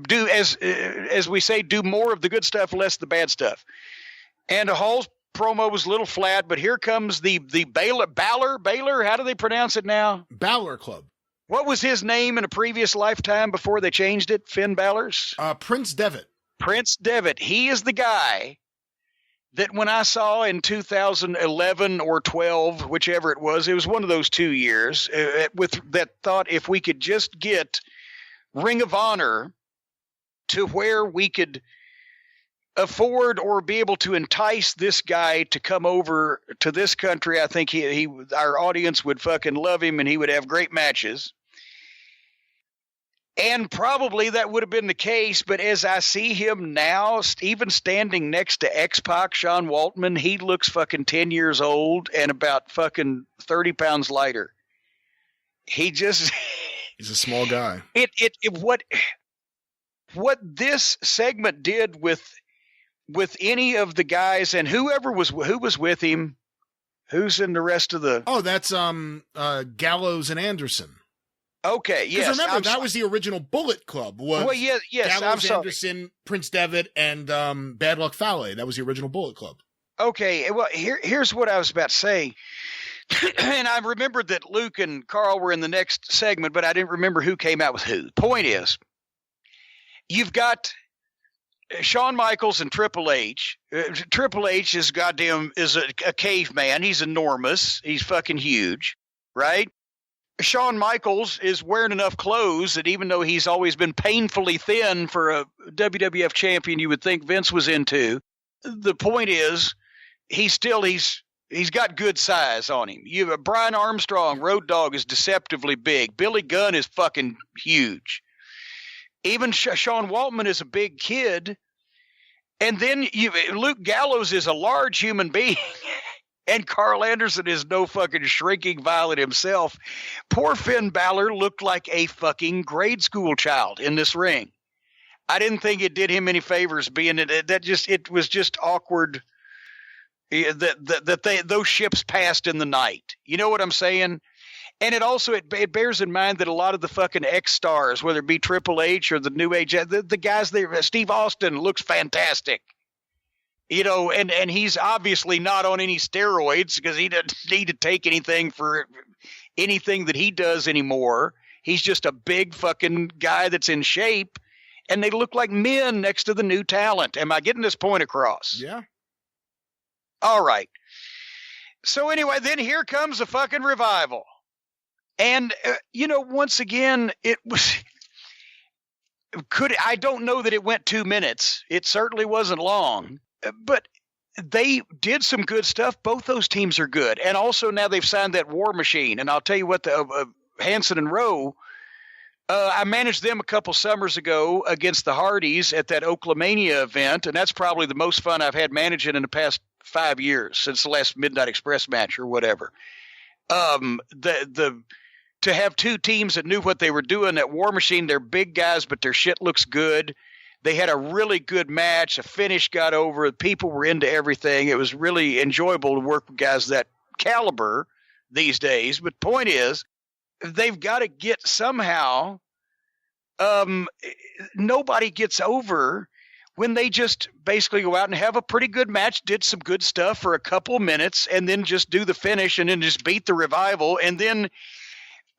Speaker 1: do, as we say, do more of the good stuff, less the bad stuff. And Hall's promo was a little flat, but here comes the Balor. How do they pronounce it now?
Speaker 2: Balor Club.
Speaker 1: What was his name in a previous lifetime before they changed it? Finn Balor's?
Speaker 2: Prince Devitt.
Speaker 1: Prince Devitt. He is the guy that when I saw in 2011 or 12, whichever it was one of those 2 years, with that thought, if we could just get Ring of Honor to where we could afford or be able to entice this guy to come over to this country, I think our audience would fucking love him and he would have great matches. And probably that would have been the case, but as I see him now, even standing next to X-Pac, Sean Waltman, he looks fucking 10 years old and about fucking 30 pounds lighter.
Speaker 2: He's a small guy.
Speaker 1: What this segment did with any of the guys and who was with him, who's in the rest of the.
Speaker 2: Oh, that's Gallows and Anderson.
Speaker 1: Okay, yes.
Speaker 2: Because remember, that was the original Bullet Club.
Speaker 1: Yes.
Speaker 2: Gallows, Anderson, Prince Devitt, and Bad Luck Fale. That was the original Bullet Club.
Speaker 1: Okay, well, here's what I was about to say. And I remembered that Luke and Carl were in the next segment, but I didn't remember who came out with who. Point is, you've got Shawn Michaels and Triple H. Triple H is a caveman. He's enormous. He's fucking huge, right? Shawn Michaels is wearing enough clothes that even though he's always been painfully thin for a WWF champion you would think Vince was into, the point is he's got good size on him. Brian Armstrong, Road Dogg, is deceptively big. Billy Gunn is fucking huge. Even Sean Waltman is a big kid. And then Luke Gallows is a large human being. And Carl Anderson is no fucking shrinking violet himself. Poor Finn Balor looked like a fucking grade school child in this ring. I didn't think it did him any favors being it was just awkward. That those ships passed in the night. You know what I'm saying? And it bears in mind that a lot of the fucking X-stars, whether it be Triple H or the New Age, the guys there, Steve Austin looks fantastic. You know, and he's obviously not on any steroids because he doesn't need to take anything for anything that he does anymore. He's just a big fucking guy that's in shape, and they look like men next to the new talent. Am I getting this point across?
Speaker 2: Yeah.
Speaker 1: All right. So anyway, then here comes the fucking revival. And, once again, I don't know that it went 2 minutes. It certainly wasn't long, but they did some good stuff. Both those teams are good. And also now they've signed that War Machine. And I'll tell you what, Hanson and Rowe, I managed them a couple summers ago against the Hardys at that Oaklamania event. And that's probably the most fun I've had managing in the past 5 years since the last Midnight Express match or whatever. To have two teams that knew what they were doing at War Machine, they're big guys, but their shit looks good. They had a really good match. A finish got over. People were into everything. It was really enjoyable to work with guys that caliber these days. But point is, they've got to get somehow nobody gets over when they just basically go out and have a pretty good match, did some good stuff for a couple minutes, and then just do the finish and then just beat the Revival. And then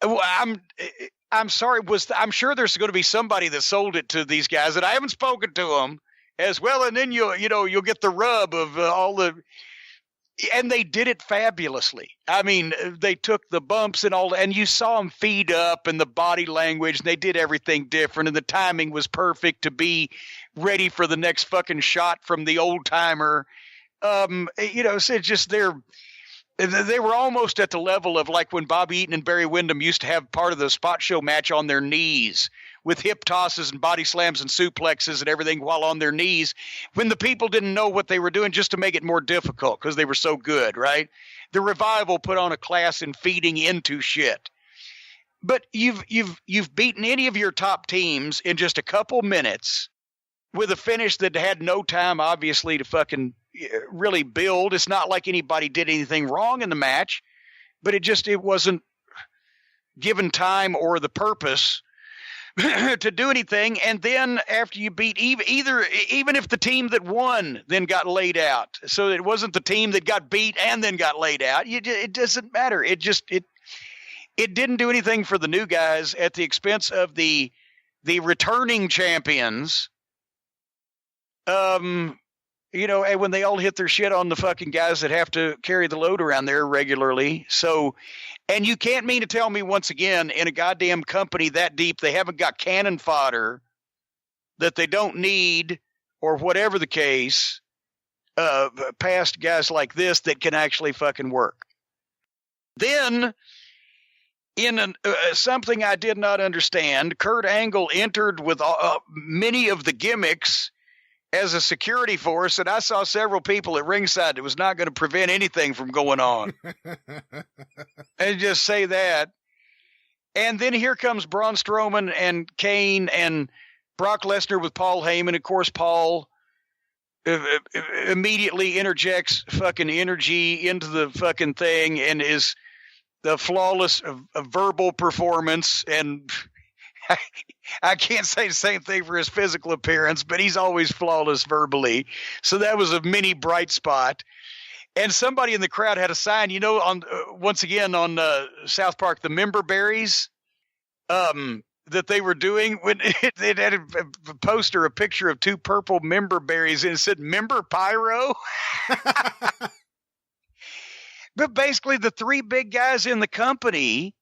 Speaker 1: I'm sorry, I'm sure there's going to be somebody that sold it to these guys, and I haven't spoken to them as well. And then you'll get the rub of all the. And they did it fabulously. I mean, they took the bumps and all, and you saw them feed up and the body language, and they did everything different, and the timing was perfect to be ready for the next fucking shot from the old timer. So it's just they were almost at the level of like when Bobby Eaton and Barry Windham used to have part of the spot show match on their knees with hip tosses and body slams and suplexes and everything while on their knees when the people didn't know what they were doing just to make it more difficult because they were so good, right? The Revival put on a class in feeding into shit. But you've beaten any of your top teams in just a couple minutes with a finish that had no time, obviously, to fucking really build. It's not like anybody did anything wrong in the match, but it wasn't given time or the purpose to do anything. And then after you beat even if the team that won then got laid out, so it wasn't the team that got beat and then got laid out, it doesn't matter. It didn't do anything for the new guys at the expense of the returning champions. And when they all hit their shit on the fucking guys that have to carry the load around there regularly. So, and you can't mean to tell me once again in a goddamn company that deep, they haven't got cannon fodder that they don't need or whatever the case, past guys like this that can actually fucking work. Then in something I did not understand, Kurt Angle entered with many of the gimmicks as a security force, and I saw several people at ringside that was not going to prevent anything from going on. And just say that. And then here comes Braun Strowman and Kane and Brock Lesnar with Paul Heyman. Of course, Paul immediately interjects fucking energy into the fucking thing and is the flawless verbal performance. And I can't say the same thing for his physical appearance, but he's always flawless verbally. So that was a mini bright spot. And somebody in the crowd had a sign, once again on South Park, the member berries that they were doing. When it had a poster, a picture of two purple member berries, and it said "Member Pyro." But basically, the three big guys in the company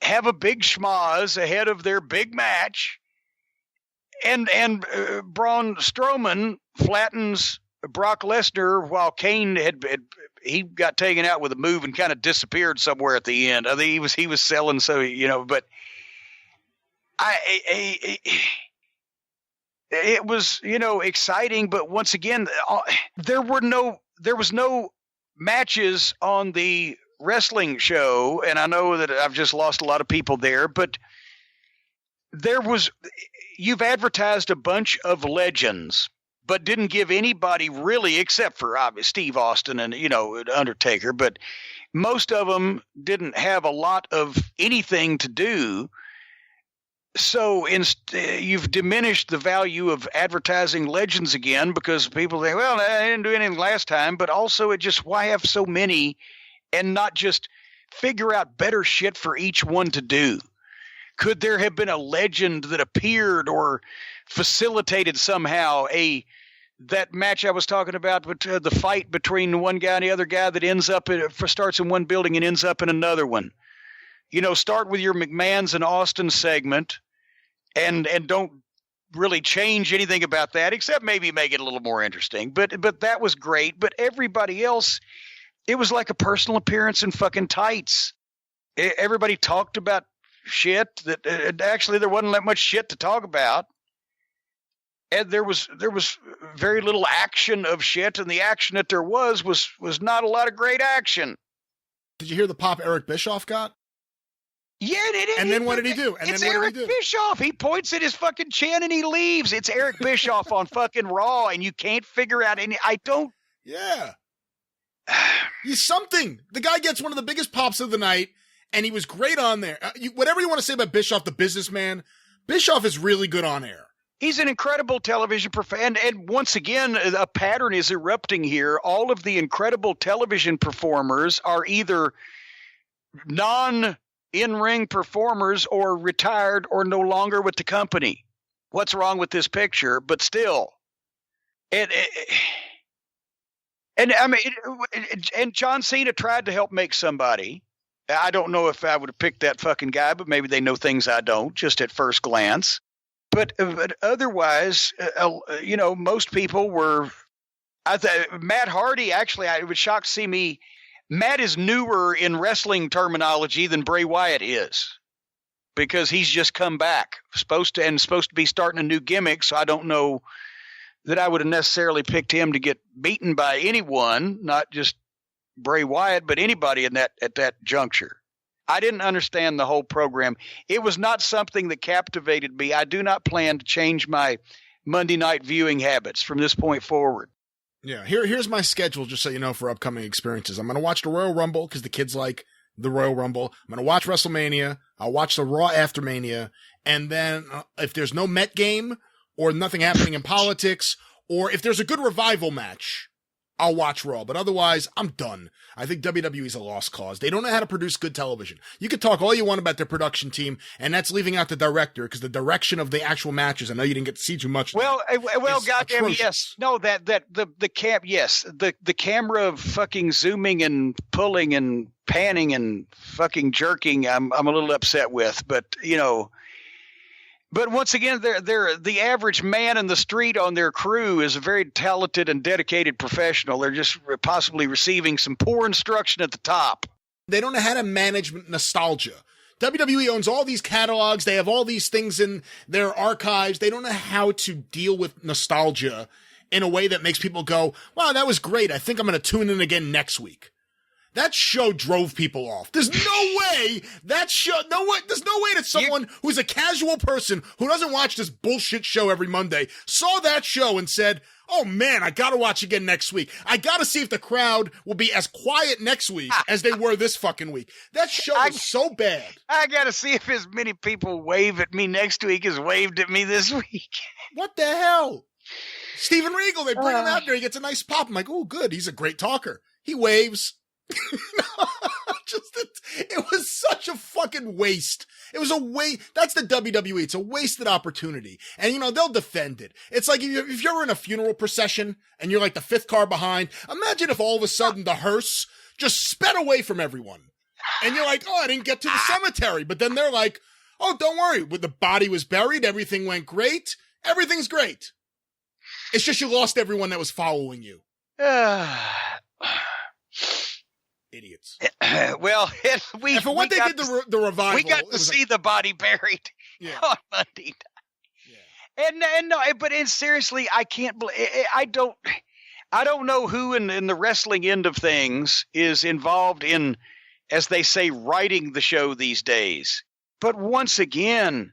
Speaker 1: have a big schmoz ahead of their big match, and Braun Strowman flattens Brock Lesnar while Kane he got taken out with a move and kind of disappeared somewhere at the end. I think he was selling, but it was exciting. But once again, there was no matches on the wrestling show, and I know that I've just lost a lot of people there, but you've advertised a bunch of legends, but didn't give anybody really, except for obviously Steve Austin and Undertaker, but most of them didn't have a lot of anything to do. So you've diminished the value of advertising legends again, because people think, well, I didn't do anything last time, but also why have so many and not just figure out better shit for each one to do? Could there have been a legend that appeared or facilitated somehow that match I was talking about, the fight between one guy and the other guy that ends up starts in one building and ends up in another one? Start with your McMahons and Austin segment and don't really change anything about that, except maybe make it a little more interesting. But that was great. But everybody else, it was like a personal appearance in fucking tights. Everybody talked about shit that actually there wasn't that much shit to talk about. And there was very little action of shit, and the action that there was not a lot of great action.
Speaker 2: Did you hear the pop Eric Bischoff got?
Speaker 1: Yeah,
Speaker 2: and then what did he do?
Speaker 1: It's Eric Bischoff. He points at his fucking chin and he leaves. It's Eric Bischoff on fucking Raw, and you can't figure out any. I don't.
Speaker 2: Yeah. He's something. The guy gets one of the biggest pops of the night, and he was great on there. Whatever you want to say about Bischoff, the businessman, Bischoff is really good on air.
Speaker 1: He's an incredible television and once again, a pattern is erupting here. All of the incredible television performers are either non-in-ring performers or retired or no longer with the company. What's wrong with this picture? But still, and John Cena tried to help make somebody. I don't know if I would have picked that fucking guy, but maybe they know things I don't, just at first glance. But otherwise, most people were. Matt Hardy, actually, I was shocked to see me. Matt is newer in wrestling terminology than Bray Wyatt is, because he's just come back, supposed to be starting a new gimmick. So I don't know that I would have necessarily picked him to get beaten by anyone, not just Bray Wyatt, but anybody at that juncture. I didn't understand the whole program. It was not something that captivated me. I do not plan to change my Monday night viewing habits from this point forward.
Speaker 2: Yeah, here's my schedule, just so you know, for upcoming experiences. I'm going to watch the Royal Rumble because the kids like the Royal Rumble. I'm going to watch WrestleMania. I'll watch the Raw after Mania. And then if there's no Met game or nothing happening in politics, or if there's a good revival match, I'll watch Raw, but otherwise, I'm done. I think WWE's a lost cause. They don't know how to produce good television. You can talk all you want about their production team, and that's leaving out the director, because the direction of the actual matches, I know you didn't get to see too much.
Speaker 1: Well, goddamn, yes. No, the camera of fucking zooming and pulling and panning and fucking jerking, I'm a little upset with, but But once again, they're the average man in the street on their crew is a very talented and dedicated professional. They're just possibly receiving some poor instruction at the top.
Speaker 2: They don't know how to manage nostalgia. WWE owns all these catalogs. They have all these things in their archives. They don't know how to deal with nostalgia in a way that makes people go, wow, that was great. I think I'm going to tune in again next week. That show drove people off. There's no way there's no way that someone who's a casual person who doesn't watch this bullshit show every Monday saw that show and said, oh man, I gotta watch again next week. I gotta see if the crowd will be as quiet next week as they were this fucking week. That show is so bad.
Speaker 1: I gotta see if as many people wave at me next week as waved at me this week.
Speaker 2: What the hell? Steven Regal, they bring him out there, he gets a nice pop. I'm like, oh good, he's a great talker. He waves. It was such a fucking waste. It was a waste. That's the WWE. It's a wasted opportunity. And, they'll defend it. It's like if you're in a funeral procession and you're like the fifth car behind, imagine if all of a sudden the hearse just sped away from everyone. And you're like, oh, I didn't get to the cemetery. But then they're like, oh, don't worry. The body was buried. Everything went great. Everything's great. It's just you lost everyone that was following you. Idiots.
Speaker 1: Well,
Speaker 2: did the revival,
Speaker 1: we got to see the body buried on Monday night. Yeah. But seriously, I can't believe. I don't know who in the wrestling end of things is involved in, as they say, writing the show these days. But once again,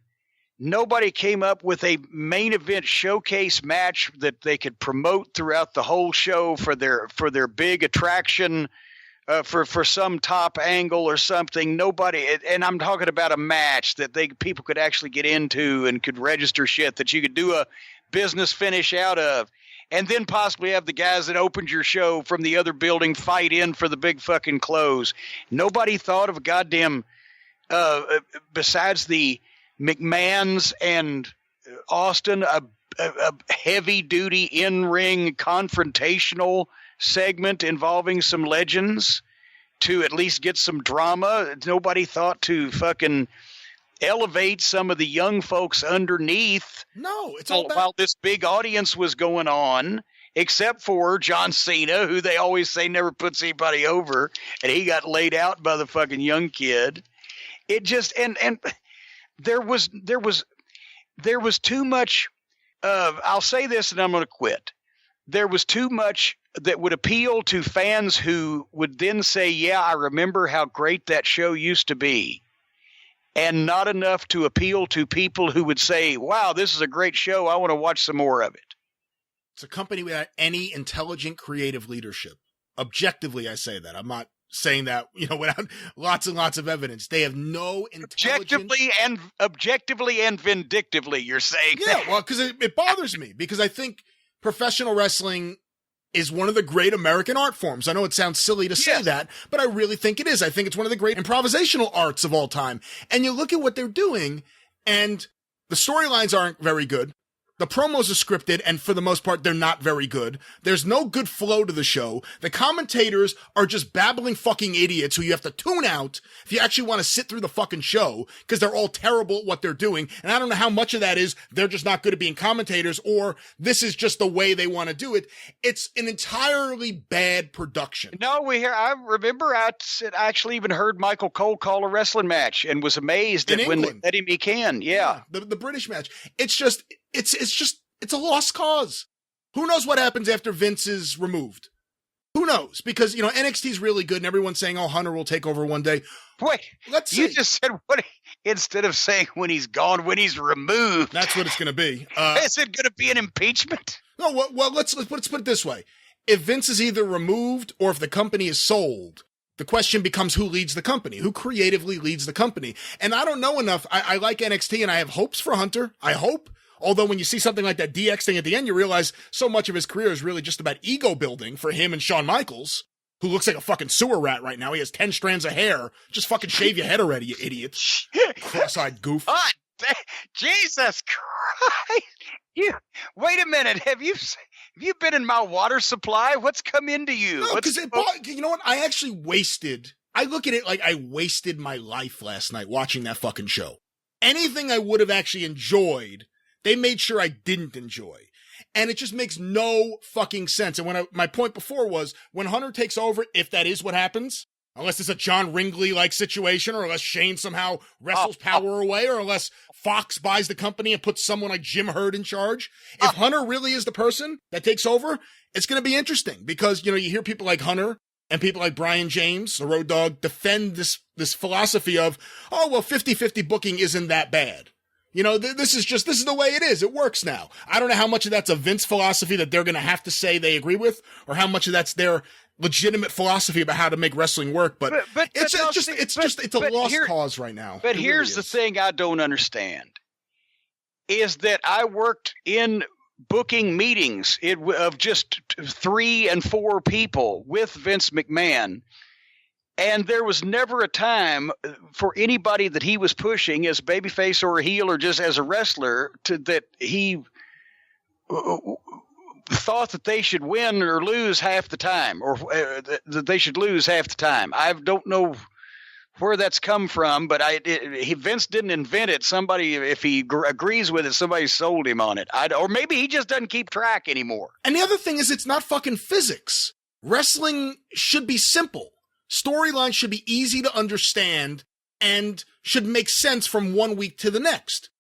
Speaker 1: nobody came up with a main event showcase match that they could promote throughout the whole show for their big attraction. For some top angle or something, nobody, and I'm talking about a match that people could actually get into and could register shit that you could do a business finish out of, and then possibly have the guys that opened your show from the other building fight in for the big fucking close. Nobody thought of a goddamn, besides the McMahons and Austin, a heavy duty in-ring confrontational segment involving some legends to at least get some drama. Nobody thought to fucking elevate some of the young folks underneath.
Speaker 2: No, it's all
Speaker 1: while this big audience was going on, except for John Cena, who they always say never puts anybody over, and he got laid out by the fucking young kid. It just and there was too much. I'll say this, and I'm going to quit. There was too much that would appeal to fans who would then say, yeah, I remember how great that show used to be. And not enough to appeal to people who would say, wow, this is a great show. I want to watch some more of it.
Speaker 2: It's a company without any intelligent creative leadership. Objectively, I say that. I'm not saying that, without lots and lots of evidence. They have no intelligence.
Speaker 1: Objectively and vindictively, you're saying.
Speaker 2: Yeah, well, because it bothers me, because I think professional wrestling is one of the great American art forms. I know it sounds silly to say that, but I really think it is. I think it's one of the great improvisational arts of all time. And you look at what they're doing, and the storylines aren't very good. The promos are scripted, and for the most part, they're not very good. There's no good flow to the show. The commentators are just babbling fucking idiots who you have to tune out if you actually want to sit through the fucking show, because they're all terrible at what they're doing. And I don't know how much of that is they're just not good at being commentators, or this is just the way they want to do it. It's an entirely bad production.
Speaker 1: No, I remember I actually even heard Michael Cole call a wrestling match and was amazed at when Eddie McMahon. Yeah.
Speaker 2: The British match. It's a lost cause. Who knows what happens after Vince is removed? Who knows? Because, NXT is really good and everyone's saying, oh, Hunter will take over one day.
Speaker 1: Wait, you just said instead of saying when he's gone, when he's removed.
Speaker 2: That's what it's going to be.
Speaker 1: Is it going to be an impeachment?
Speaker 2: No, well, let's put it this way. If Vince is either removed or if the company is sold, the question becomes who leads the company, who creatively leads the company. And I don't know enough. I like NXT and I have hopes for Hunter. I hope. Although when you see something like that DX thing at the end, you realize so much of his career is really just about ego building for him and Shawn Michaels, who looks like a fucking sewer rat right now. He has 10 strands of hair. Just fucking shave your head already, you idiot. Cross-eyed goof.
Speaker 1: Oh, Jesus Christ. Wait a minute. Have you been in my water supply? What's come into you?
Speaker 2: No, because you know what? I look at it like I wasted my life last night watching that fucking show. Anything I would have actually enjoyed, they made sure I didn't enjoy. And it just makes no fucking sense. And my point before was, when Hunter takes over, if that is what happens, unless it's a John Ringley-like situation, or unless Shane somehow wrestles power away, or unless Fox buys the company and puts someone like Jim Herd in charge, if Hunter really is the person that takes over, it's going to be interesting. Because, you hear people like Hunter and people like Brian James, the Road Dogg, defend this philosophy of, 50-50 booking isn't that bad. This is the way it is. It works now. I don't know how much of that's a Vince philosophy that they're going to have to say they agree with, or how much of that's their legitimate philosophy about how to make wrestling work. But it's a lost cause right now.
Speaker 1: But here's the thing I don't understand is that I worked in booking meetings of just 3 and 4 people with Vince McMahon. And there was never a time for anybody that he was pushing as babyface or a heel or just as a wrestler that he thought that they should win or lose half the time, or that they should lose half the time. I don't know where that's come from, but Vince didn't invent it. Somebody, if he agrees with it, somebody sold him on it. Or maybe he just doesn't keep track anymore.
Speaker 2: And the other thing is, it's not fucking physics. Wrestling should be simple. Storylines should be easy to understand and should make sense from one week to the next.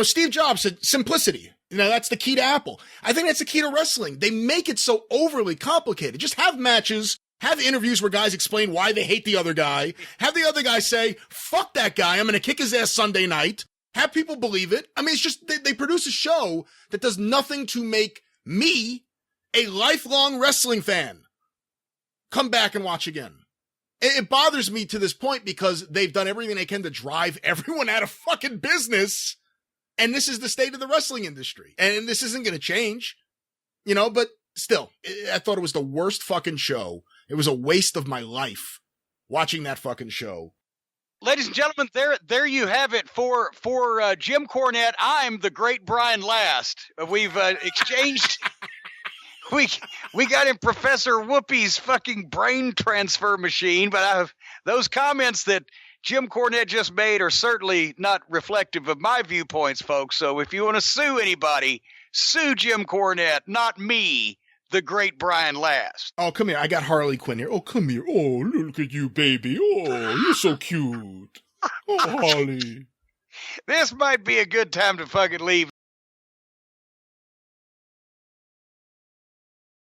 Speaker 2: Steve Jobs said simplicity. That's the key to Apple. I think that's the key to wrestling. They make it so overly complicated. Just have matches, have interviews where guys explain why they hate the other guy, have the other guy say, fuck that guy, I'm going to kick his ass Sunday night, have people believe it. I mean, it's just, they produce a show that does nothing to make me, a lifelong wrestling fan, come back and watch again. It bothers me to this point because they've done everything they can to drive everyone out of fucking business. And this is the state of the wrestling industry. And this isn't going to change, but still, I thought it was the worst fucking show. It was a waste of my life watching that fucking show.
Speaker 1: Ladies and gentlemen, there you have it for Jim Cornette. I'm the great Brian Last. We've exchanged... We got in Professor Whoopi's fucking brain transfer machine, but those comments that Jim Cornette just made are certainly not reflective of my viewpoints, folks. So if you want to sue anybody, sue Jim Cornette, not me, the great Brian Last.
Speaker 2: Oh, come here. I got Harley Quinn here. Oh, come here. Oh, look at you, baby. Oh, you're so cute. Oh, Harley.
Speaker 1: This might be a good time to fucking leave.